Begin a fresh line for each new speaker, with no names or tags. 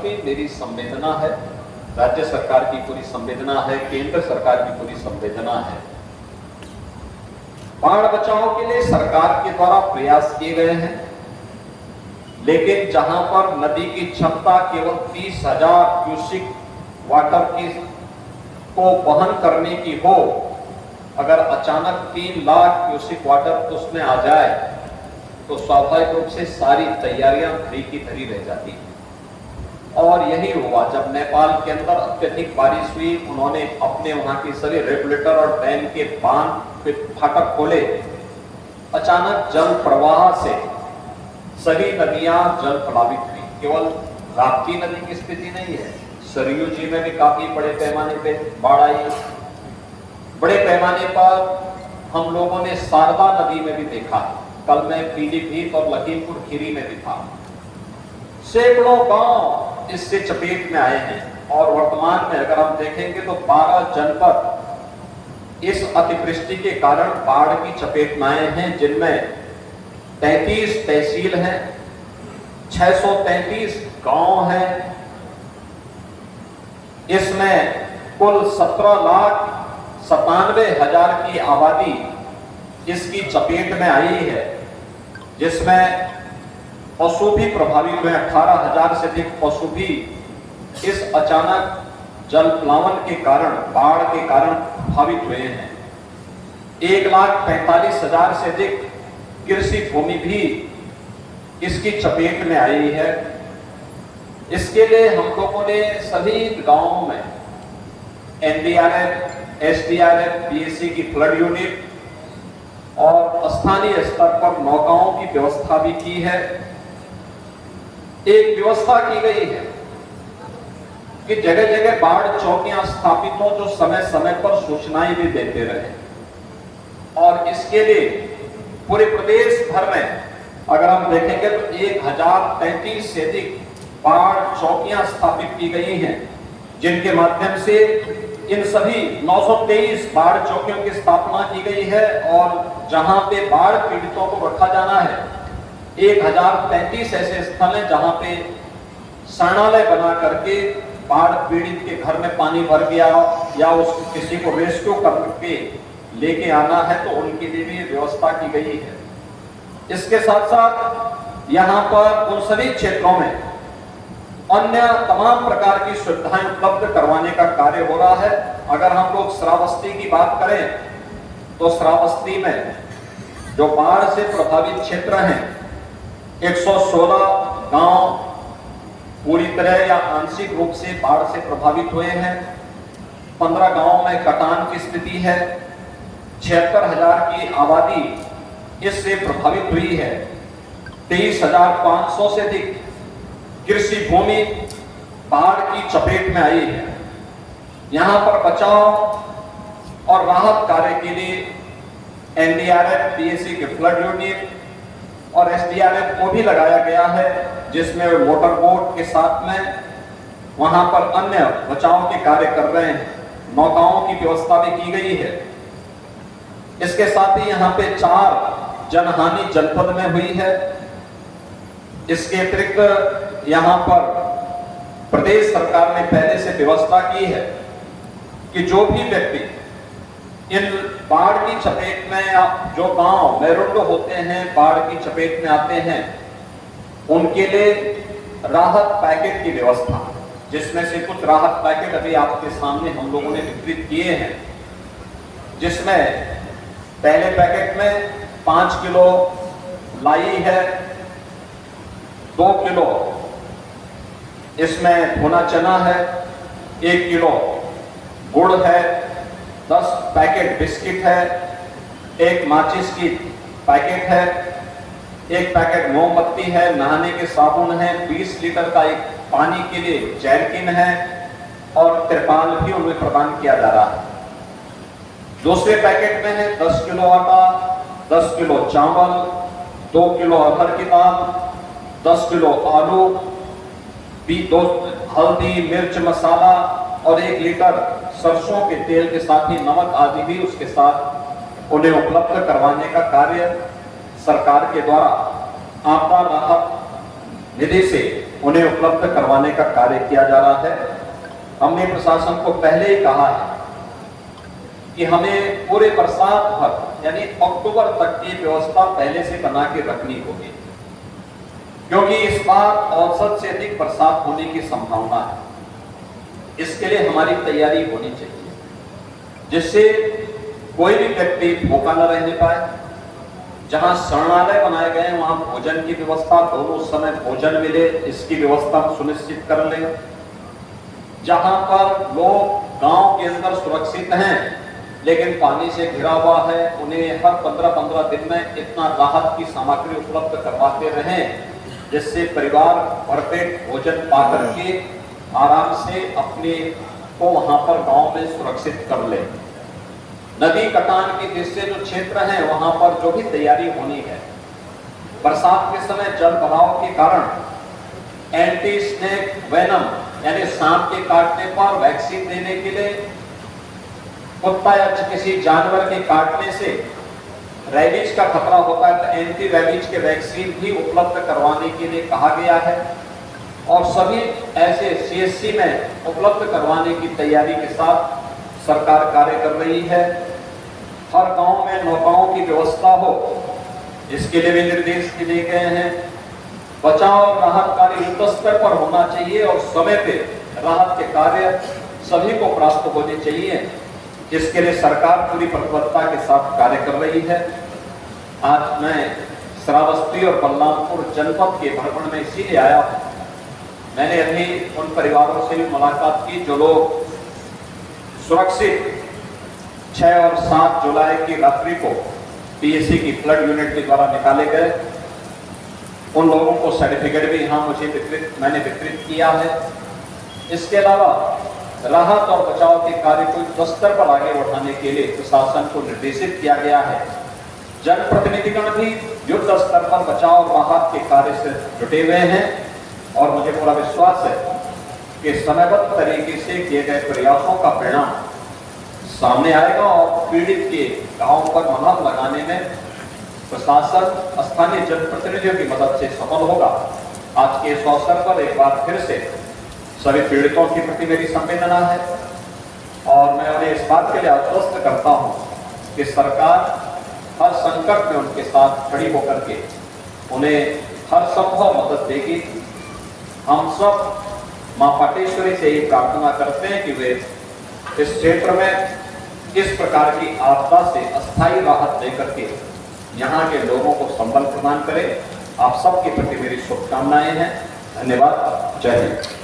प्रति मेरी संवेदना है, राज्य सरकार की पूरी संवेदना है, केंद्र सरकार की पूरी संवेदना है। बाढ़ बचाव के लिए सरकार के द्वारा प्रयास किए गए हैं, लेकिन जहां पर नदी की क्षमता केवल 30,000 क्यूसिक वाटर की को वहन करने की हो, अगर अचानक 3 लाख क्यूसिक वाटर उसमें आ जाए तो स्वाभाविक रूप से सारी तैयारियां धरी की धरी रह जाती हैं। और यही हुआ जब नेपाल के अंदर अत्यधिक बारिश हुई, उन्होंने अपने वहां की सभी रेगुलेटर और डैम के बांध के फाटक खोले। अचानक जल प्रवाह से सभी नदियां जल प्लावित हुई। केवल राप्ती नदी की स्थिति नहीं है, सरयू जी में भी काफी बड़े पैमाने पे बाढ़ आई। बड़े पैमाने पर हम लोगों ने शारदा नदी में भी देखा। कल मैं पीलीभीत और लखीमपुर खीरी में भी था। सैकड़ों गांव इससे चपेट में आए हैं और वर्तमान में अगर हम देखेंगे तो 12 जनपद इस अतिवृष्टि के कारण बाढ़ की चपेट में आए हैं, जिनमें 33 तहसील हैं, 633 गांव हैं। इसमें कुल 17,97,000 की आबादी इसकी चपेट में आई है, जिसमें पशु भी प्रभावित हुए। 18,000 से अधिक पशु भी इस अचानक जल प्लावन के कारण, बाढ़ के कारण प्रभावित हुए हैं। 1,45,000 से अधिक कृषि भूमि भी इसकी चपेट में आई है। इसके लिए हम लोगों ने सभी गांवों में एनडीआरएफ, एसडीआरएफ, पीएसी की फ्लड यूनिट और स्थानीय स्तर पर नौकाओं की व्यवस्था भी की है। एक व्यवस्था की गई है कि जगह जगह बाढ़ चौकियां स्थापित हो, जो समय समय पर सूचनाएं भी देते रहे। और इसके लिए पूरे प्रदेश भर में अगर हम देखेंगे तो 1033 से अधिक बाढ़ चौकियां स्थापित की गई हैं, जिनके माध्यम से इन सभी 923 बाढ़ चौकियों की स्थापना की गई है। और जहां पे बाढ़ पीड़ितों को रखा जाना है, 1035 ऐसे स्थल हैं जहां पे शरणालय बना करके बाढ़ पीड़ित के घर में पानी भर गया या उस किसी को रेस्क्यू करके लेके आना है तो उनके लिए भी व्यवस्था की गई है। इसके साथ साथ यहाँ पर उन सभी क्षेत्रों में अन्य तमाम प्रकार की सुविधाएं उपलब्ध करवाने का कार्य हो रहा है। अगर हम लोग श्रावस्ती की बात करें तो श्रावस्ती में जो बाढ़ से प्रभावित क्षेत्र हैं, 116 गांव पूरी तरह या आंशिक रूप से बाढ़ से प्रभावित हुए हैं। 15 गांवों में कटान की स्थिति है। 76,000 की आबादी इससे प्रभावित हुई है। 23,500 से अधिक कृषि भूमि बाढ़ की चपेट में आई है। यहां पर बचाव और राहत कार्य के लिए एनडीआरएफ, पीएसी के फ्लड यूनिट और एसडीआरएफ को भी लगाया गया है, जिसमें मोटर बोट के साथ में वहां पर अन्य बचाव के कार्य कर रहे हैं। नौकाओं की व्यवस्था भी की गई है। इसके साथ ही यहाँ पे 4 जनहानि जनपद में हुई है। इसके अतिरिक्त यहाँ पर प्रदेश सरकार ने पहले से व्यवस्था की है कि जो भी व्यक्ति इन बाढ़ की चपेट में या जो गांव मेरुंड होते हैं, बाढ़ की चपेट में आते हैं, उनके लिए राहत पैकेट की व्यवस्था, जिसमें से कुछ राहत पैकेट अभी आपके सामने हम लोगों ने वितरित किए हैं। जिसमें पहले पैकेट में 5 किलो लाई है, 2 किलो इसमें भुना चना है, 1 किलो गुड़ है, 10 पैकेट बिस्किट है, 1 माचिस की पैकेट है, 1 पैकेट मोमबत्ती है, नहाने के साबुन है, 20 लीटर का एक पानी के लिए जैरकिन है और तिरपाल भी उन्हें प्रदान किया जा रहा है। दूसरे पैकेट में है 10 किलो आटा, 10 किलो चावल, 2 किलो अरहर की दाल, 10 किलो आलू, 2 हल्दी, मिर्च, मसाला और 1 लीटर सरसों के तेल के साथ ही नमक आदि भी उसके साथ उन्हें उपलब्ध करवाने का कार्य सरकार के द्वारा आपदा राहत निधि से उन्हें उपलब्ध करवाने का कार्य किया जा रहा है। हमने प्रशासन को पहले ही कहा है कि हमें पूरे बरसात भर यानी अक्टूबर तक की व्यवस्था पहले से बना के रखनी होगी, क्योंकि इस बार औसत से अधिक बरसात होने की संभावना है। इसके लिए हमारी तैयारी होनी चाहिए, जिससे कोई भी व्यक्ति भूखा न रहने पाए। जहां शरणालय बनाए गए हैं वहां भोजन की व्यवस्था, दोनों समय भोजन मिले, इसकी व्यवस्था सुनिश्चित कर लें। जहां पर लोग गांव के अंदर सुरक्षित हैं लेकिन पानी से घिरा हुआ है, उन्हें हर 15-15 दिन में इतना राहत की सामग्री उपलब्ध करवाते रहें, जिससे परिवार भरपेट भोजन पाकर के आराम से अपने को वहां पर गांव में सुरक्षित कर ले। नदी कटान के जैसे जो क्षेत्र हैं वहां पर जो भी तैयारी होनी है, बरसात के समय जल भराव के कारण एंटी स्नेक वेनम यानी सांप के काटने पर वैक्सीन देने के लिए, कुत्ता या किसी जानवर के काटने से रेबीज का खतरा होता है तो एंटी रेबीज के वैक्सीन भी उपलब्ध करवाने के लिए कहा गया है। और सभी ऐसे सीएससी में उपलब्ध करवाने की तैयारी के साथ सरकार कार्य कर रही है। हर गांव में नौकाओं की व्यवस्था हो, इसके लिए भी निर्देश दिए गए हैं। बचाव और राहत कार्य युद्ध स्तर पर होना चाहिए और समय पे राहत के कार्य सभी को प्राप्त होने चाहिए। इसके लिए सरकार पूरी प्रतिबद्धता के साथ कार्य कर रही है। आज मैं श्रावस्ती और बलरामपुर जनपद के भ्रमण में इसीलिए आया हूँ। मैंने अभी उन परिवारों से भी मुलाकात की जो लोग सुरक्षित 6 और 7 जुलाई की रात्रि को पीएससी की फ्लड यूनिट के द्वारा निकाले गए। उन लोगों को सर्टिफिकेट भी यहाँ मैंने वितरित किया है। इसके अलावा राहत और बचाव के कार्य को युद्ध स्तर पर आगे बढ़ाने के लिए प्रशासन को निर्देशित किया गया है। जनप्रतिनिधिगण भी युद्ध स्तर पर बचाव और राहत के कार्य से जुटे हुए हैं और मुझे पूरा विश्वास है कि समयबद्ध तरीके से किए गए प्रयासों का परिणाम सामने आएगा और पीड़ित के गांव पर मलहम लगाने में प्रशासन स्थानीय जनप्रतिनिधियों की मदद से सफल होगा। आज के इस अवसर पर एक बार फिर से सभी पीड़ितों के प्रति मेरी संवेदना है और मैं उन्हें इस बात के लिए आश्वस्त करता हूं कि सरकार हर संकट में उनके साथ खड़ी होकर के उन्हें हर संभव मदद देगी। हम सब मां पाटेश्वरी से ये प्रार्थना करते हैं कि वे इस क्षेत्र में इस प्रकार की आपदा से अस्थायी राहत देकर के यहाँ के लोगों को संबल प्रदान करें। आप सबके प्रति मेरी शुभकामनाएं हैं। धन्यवाद। जय हिंद।